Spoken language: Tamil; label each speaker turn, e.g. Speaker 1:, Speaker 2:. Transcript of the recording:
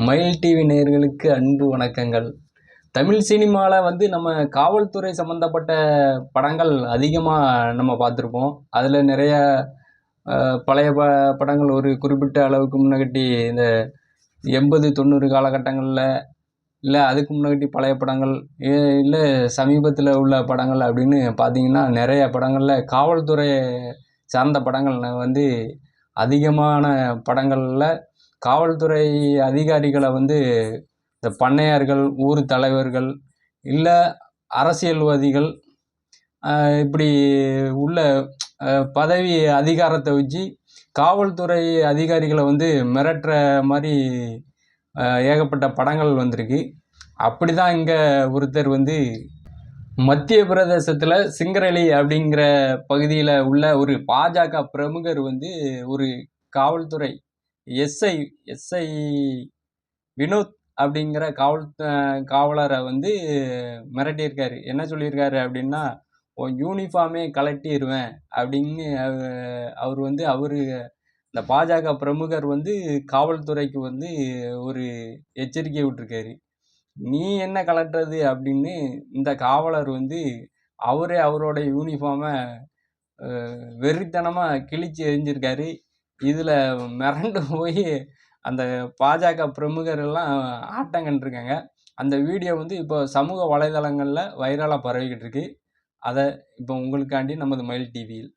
Speaker 1: மயில் டிவி நேயர்களுக்கு அன்பு வணக்கங்கள். தமிழ் சினிமாவில் நம்ம காவல்துறை சம்மந்தப்பட்ட படங்கள் அதிகமாக நம்ம பார்த்துருப்போம். அதில் நிறைய பழைய படங்கள் ஒரு குறிப்பிட்ட அளவுக்கு முன்னாடி இந்த 80, 90 காலகட்டங்களில், இல்லை அதுக்கு முன்னாடி பழைய படங்கள், இல்லை சமீபத்தில் உள்ள படங்கள் அப்படின்னு பார்த்தீங்கன்னா, நிறைய படங்களில் காவல்துறை சார்ந்த படங்கள் அதிகமான படங்களில் காவல்துறை அதிகாரிகளை இந்த பண்ணையார்கள், ஊர் தலைவர்கள், இல்லை அரசியல்வாதிகள் இப்படி உள்ள பதவி அதிகாரத்தை வச்சு காவல்துறை அதிகாரிகளை மிரட்டுற மாதிரி ஏகப்பட்ட படங்கள் வந்திருக்கு. அப்படி தான் இங்கே ஒருத்தர் மத்திய பிரதேசத்தில் சிங்கரளி அப்படிங்கிற பகுதியில் உள்ள ஒரு பாஜக பிரமுகர் ஒரு காவல்துறை எஸ்ஐ வினோத் அப்படிங்கிற காவலரை மிரட்டியிருக்காரு. என்ன சொல்லியிருக்காரு அப்படின்னா, உன் யூனிஃபார்மே கலட்டிடுவேன் அப்படின்னு அவர் அவரு இந்த பாஜக பிரமுகர் காவல்துறைக்கு ஒரு எச்சரிக்கை விட்டுருக்காரு. நீ என்ன கலட்டுறது அப்படின்னு இந்த காவலர் அவரே அவரோட யூனிஃபார்மை வெறித்தனமாக கிழிச்சு எறிஞ்சிருக்காரு. இதில் மிரண்டு போய் அந்த பாஜக பிரமுகர் எல்லாம் ஆட்டம் கண்டிருக்காங்க. அந்த வீடியோ இப்போ சமூக வலைதளங்களில் வைரலாக பரவிக்கிட்டு இருக்கு. அதை இப்போ உங்களுக்காண்டி நமது மயில் டிவியில்